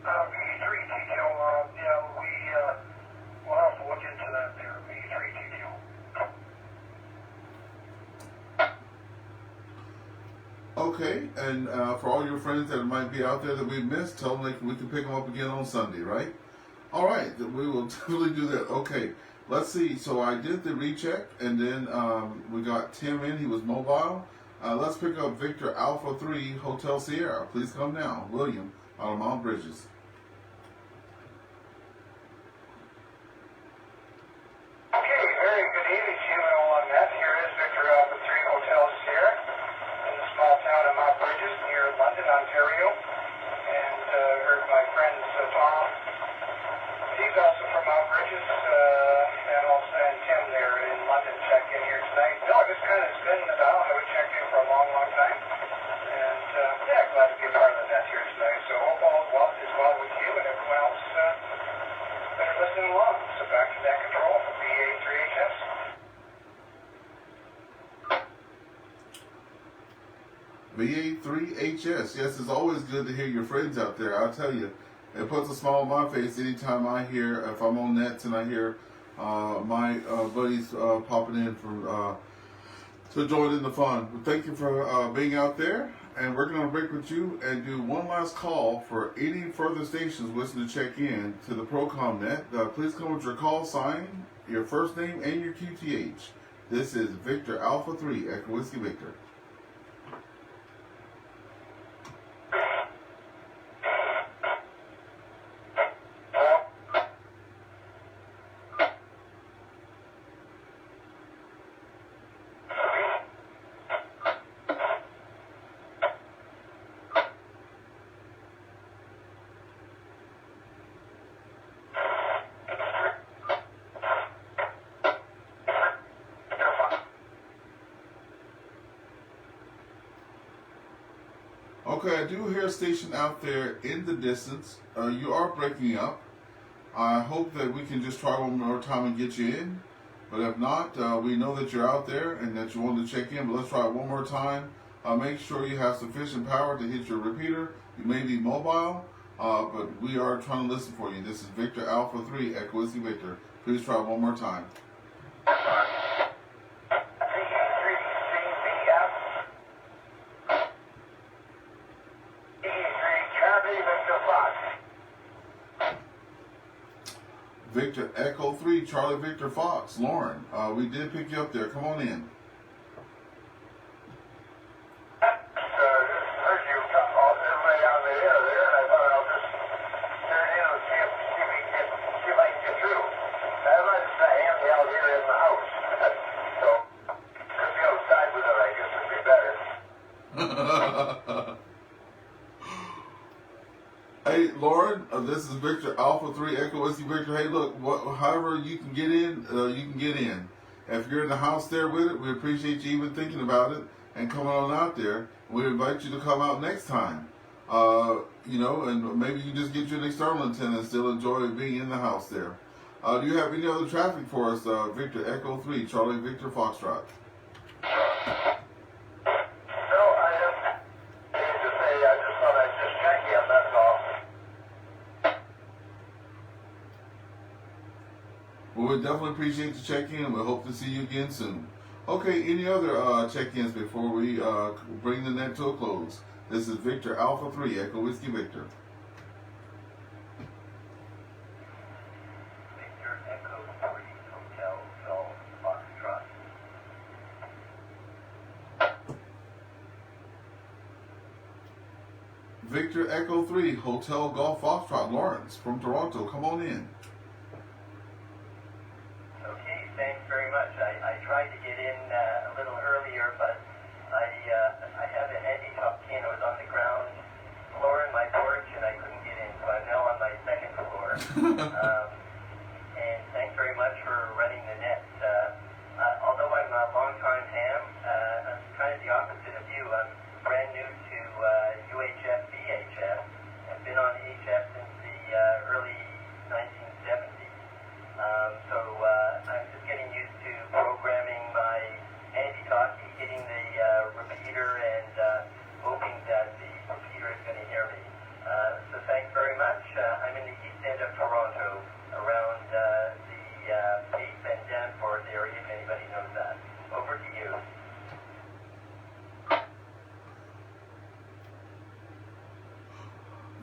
V3TTL, yeah, we'll have to look into that there, V3TTL. Okay, and for all your friends that might be out there that we missed, tell them we can pick them up again on Sunday, right? All right, we will definitely do that. Okay, let's see. So I did the recheck, and then we got Tim in. He was mobile. Let's pick up Victor Alpha 3 Hotel Sierra. Please come now. William, out of Mount Bridges. Okay, very good evening to you and all on that. Here is Victor Alpha 3 Hotel Sierra in the small town of Mount Bridges near London, Ontario. And heard my friend Tom. He's also from Mount Bridges, and also and Tim there in London check in here tonight. No, just kind of spinning it out. I haven't checked in for a long, long time. And yeah, glad to be part of the net here tonight. So hope all is well with you and everyone else that are listening along. So back to net control for VA3HS. VA3HS. Yes, it's always good to hear your friends out there. I'll tell you, it puts a smile on my face anytime I hear, if I'm on nets and I hear my buddies popping in to join in the fun. But thank you for being out there, and we're going to break with you and do one last call for any further stations wishing to check in to the ProCom Net. Please come with your call sign, your first name, and your QTH. This is Victor Alpha 3 Echo Whiskey Victor. Okay, I do hear a station out there in the distance. You are breaking up. I hope that we can just try one more time and get you in. But if not, we know that you're out there and that you want to check in. But let's try it one more time. Make sure you have sufficient power to hit your repeater. You may be mobile, but we are trying to listen for you. This is Victor Alpha 3 Echo Whiskey Victor. Please try one more time. Victor Echo 3, Charlie Victor Fox. Lauren, we did pick you up there. Come on in. Heard you everybody on the air there, and I thought I'll just turn in and see if I can get through. I'd like to say Andy out here in the house. So, could be outside with it, I guess would be better. Hey, Lauren, this is Victor Alpha 3 Echo Whiskey Victor. Hey, look, however you can get in, you can get in. If you're in the house there with it, we appreciate you even thinking about it and coming on out there. We invite you to come out next time. You know, and maybe you just get you an external antenna and still enjoy being in the house there. Do you have any other traffic for us, Victor Echo 3, Charlie Victor Foxtrot? Well, we definitely appreciate the check-in. We hope to see you again soon. Okay, any other check-ins before we bring the net to a close? This is Victor Alpha 3 Echo Whiskey Victor. Victor Echo 3 Hotel Golf Foxtrot. Victor Echo 3 Hotel Golf Foxtrot. Lawrence from Toronto, come on in. Thanks very much. I tried to get in a little early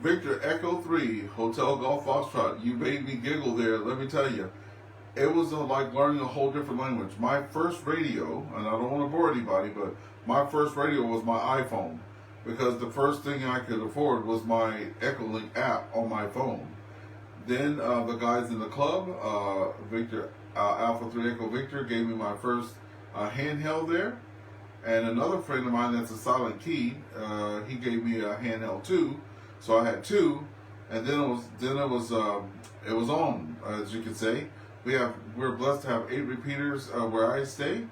Victor Echo 3, Hotel Golf Foxtrot. You made me giggle there. Let me tell you, it was like learning a whole different language. My first radio, and I don't want to bore anybody, but my first radio was my iPhone, because the first thing I could afford was my Echolink app on my phone. Then the guys in the club, Victor Alpha 3 Echo Victor, gave me my first handheld there. And another friend of mine that's a silent key, he gave me a handheld too. So I had two, and then it was on, as you could say. We're blessed to have 8 repeaters where I stay.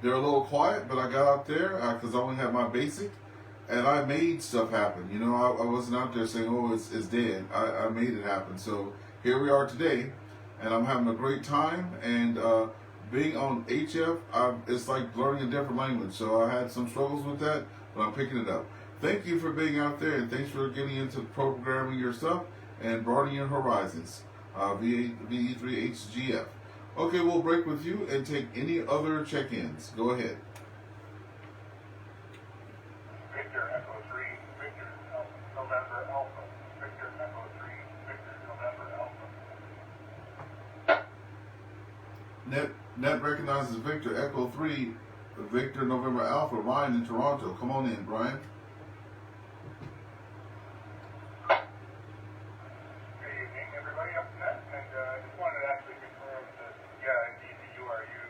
They're a little quiet, but I got out there because I only had my basic, and I made stuff happen. You know, I wasn't out there saying, "Oh, it's dead." I made it happen. So here we are today, and I'm having a great time. And being on HF, it's like learning a different language. So I had some struggles with that, but I'm picking it up. Thank you for being out there, and thanks for getting into programming your stuff and broadening your horizons. VA3EWV. Okay, we'll break with you and take any other check-ins. Go ahead. Victor Echo 3, Victor November Alpha. Victor Echo 3, Victor November Alpha. Net recognizes Victor Echo 3, Victor November Alpha. Ryan in Toronto. Come on in, Brian. Good evening, everybody up net, and I just wanted to actually confirm that, yeah, indeed, the URU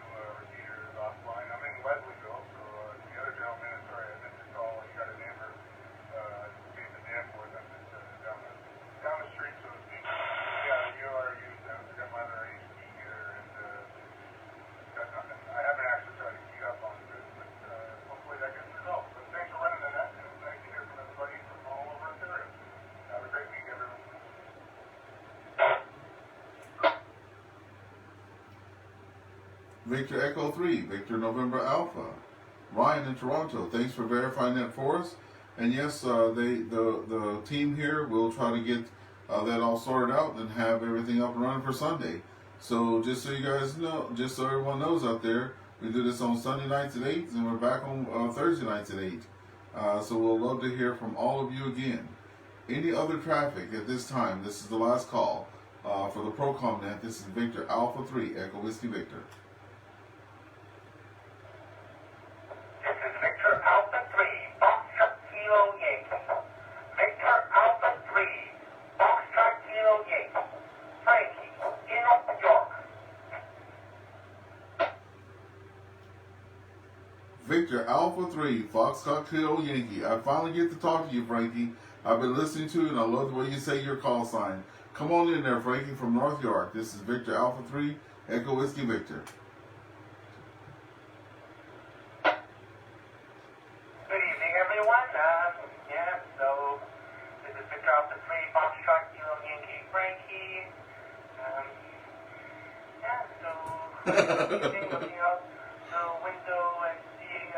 repeater is offline. I'm in Leslieville, so the other gentleman, sorry, I missed the call. He got a neighbor, gave the name for them down the street, so to speak. Yeah, the URU got my other HD here, and got nothing. I haven't actually tried to key up on it, but hopefully that gets resolved. But thanks for running the net, and nice to hear from everybody from all over Ontario. Have a great week, everyone. Victor Echo 3, Victor November Alpha. Ryan in Toronto, thanks for verifying that for us. And yes, the team here will try to get that all sorted out and have everything up and running for Sunday. So just so you guys know, just so everyone knows out there, we do this on Sunday nights at 8, and we're back on Thursday nights at 8. So we'll love to hear from all of you again. Any other traffic at this time? This is the last call for the ProCom Net. This is Victor Alpha 3 Echo Whiskey Victor. This is Victor Alpha 3, Foxtrot Kilo Yankee. Victor Alpha 3, Foxtrot Kilo Yankee. Frankie, in New York. Victor Alpha 3, Foxtrot Kilo Yankee. I finally get to talk to you, Frankie. I've been listening to you, and I love the way you say your call sign. Come on in there, Frankie, from North York. This is Victor Alpha 3, Echo Whiskey Victor. Good evening, everyone. Yeah, so this is Victor Alpha 3, Foxtrot Kilo Yankee. Frankie. Yeah, so looking out the window and seeing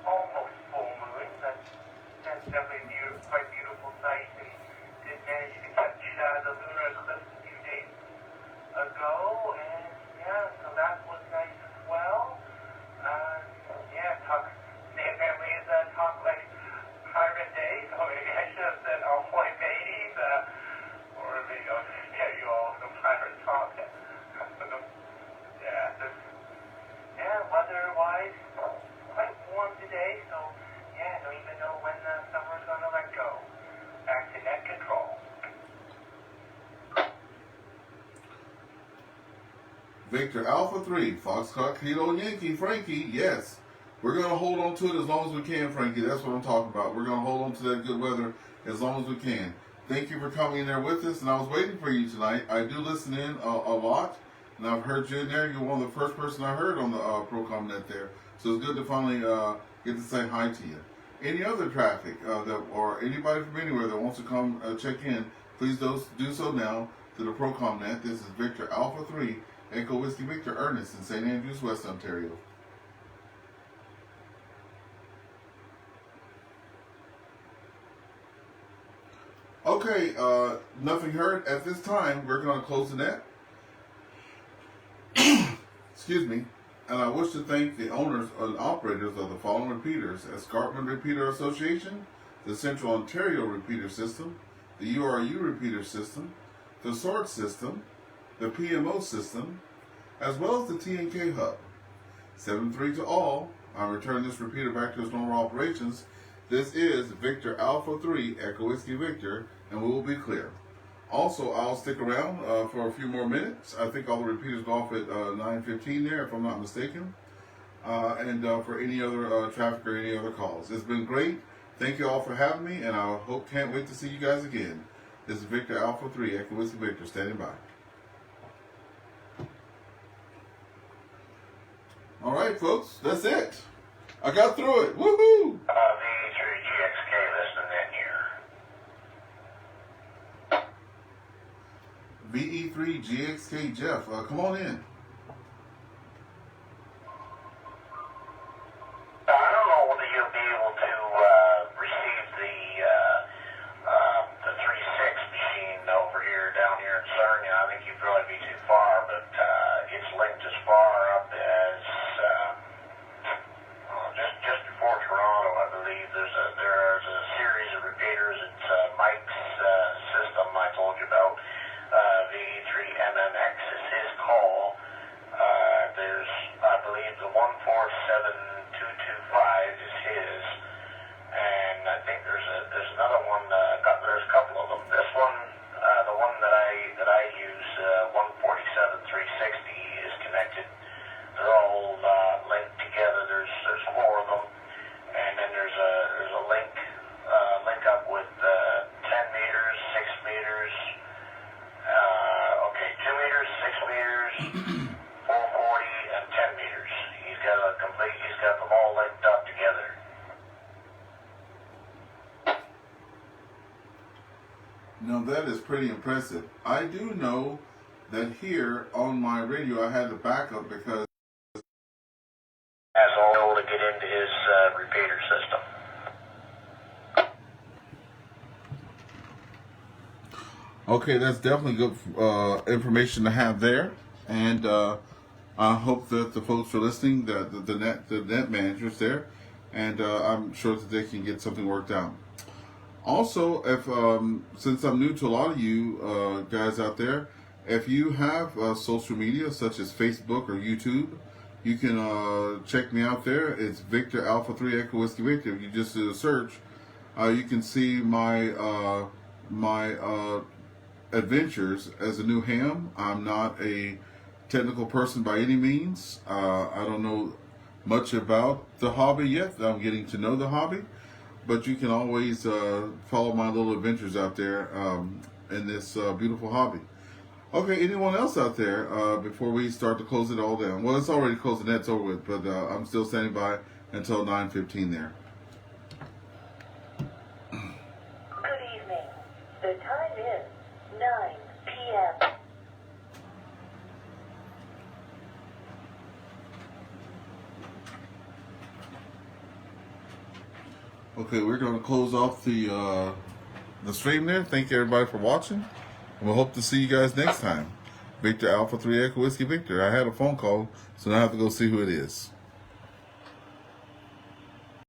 almost full moon. That's definitely quite beautiful sight, and did manage to catch the lunar eclipse a few days ago, and yeah, so that was nice as well. Yeah, apparently it's talk like pirate day, so maybe I should have said ahoy mateys, or maybe I'll just tell you all some pirate talk. Yeah, weather-wise, quite warm today, so yeah, don't even know when the summer's gonna let go. Back to net control. Victor Alpha 3, Foxtrot Kilo Yankee. Frankie, yes. We're going to hold on to it as long as we can, Frankie. That's what I'm talking about. We're going to hold on to that good weather as long as we can. Thank you for coming in there with us, and I was waiting for you tonight. I do listen in a lot, and I've heard you in there. You're one of the first person I heard on the ProCom Net there. So it's good to finally get to say hi to you. Any other traffic or anybody from anywhere that wants to come check in, please do so now to the ProCom Net. This is Victor Alpha 3, Echo Whiskey Victor Ernest in St. Andrews, West Ontario. Okay, nothing heard at this time. We're going to close the net. Excuse me. And I wish to thank the owners and operators of the following repeaters: Escarpment Repeater Association, the Central Ontario Repeater System, the URU repeater system, the SORT system, the PMO system, as well as the T&K hub. 7-3 to all. I'm returning this repeater back to its normal operations. This is Victor Alpha 3 Echo Whiskey Victor, and we will be clear. Also, I'll stick around for a few more minutes. I think all the repeaters go off at 9:15 there, if I'm not mistaken. And for any other traffic or any other calls. It's been great. Thank you all for having me, and I can't wait to see you guys again. This is Victor Alpha 3 Echo Whiskey Victor standing by. All right, folks, that's it. I got through it. Woohoo! VA3GXK listening in here. VE3GXK Jeff, come on in. I don't know whether you'll be able to receive the 3.6 machine over here, down here in Sarnia. I think you'd probably be too far, but it's linked as far up as just before Toronto, I believe. There's a series of repeaters. It's Mike's system I told you about. VE3MMX is his call. There's, I believe, the 147225 is his, and I think there's another one. There's a couple of them. This one, the one that I use, 147360, is connected. They're all linked together. There's 4 of them, and then there's a link up with 10 meters, 6 meters. 2 meters, 6 meters, 440, and 10 meters. He's got them all linked up together. Now that is pretty impressive. I do know that here on my radio I had the backup because As all to get into his repeater system. okay, that's definitely good information to have there, and I hope that the folks are listening, the net managers there, and I'm sure that they can get something worked out. Also, if since I'm new to a lot of you guys out there, if you have social media such as Facebook or YouTube, you can check me out there. It's Victor Alpha 3 Echo Whiskey Victor. If you just do a search, you can see my adventures as a new ham. I'm not a technical person by any means. I don't know much about the hobby yet. I'm getting to know the hobby, but you can always follow my little adventures out there in this beautiful hobby. Okay, anyone else out there before we start to close it all down? Well, it's already closed, the net's over with, but I'm still standing by until 9:15 there. Good evening. The time is 9 p.m. Okay, we're going to close off the stream there. Thank you everybody for watching, and we'll hope to see you guys next time. Victor Alpha 3 Echo Whiskey Victor. I had a phone call, so now I have to go see who it is.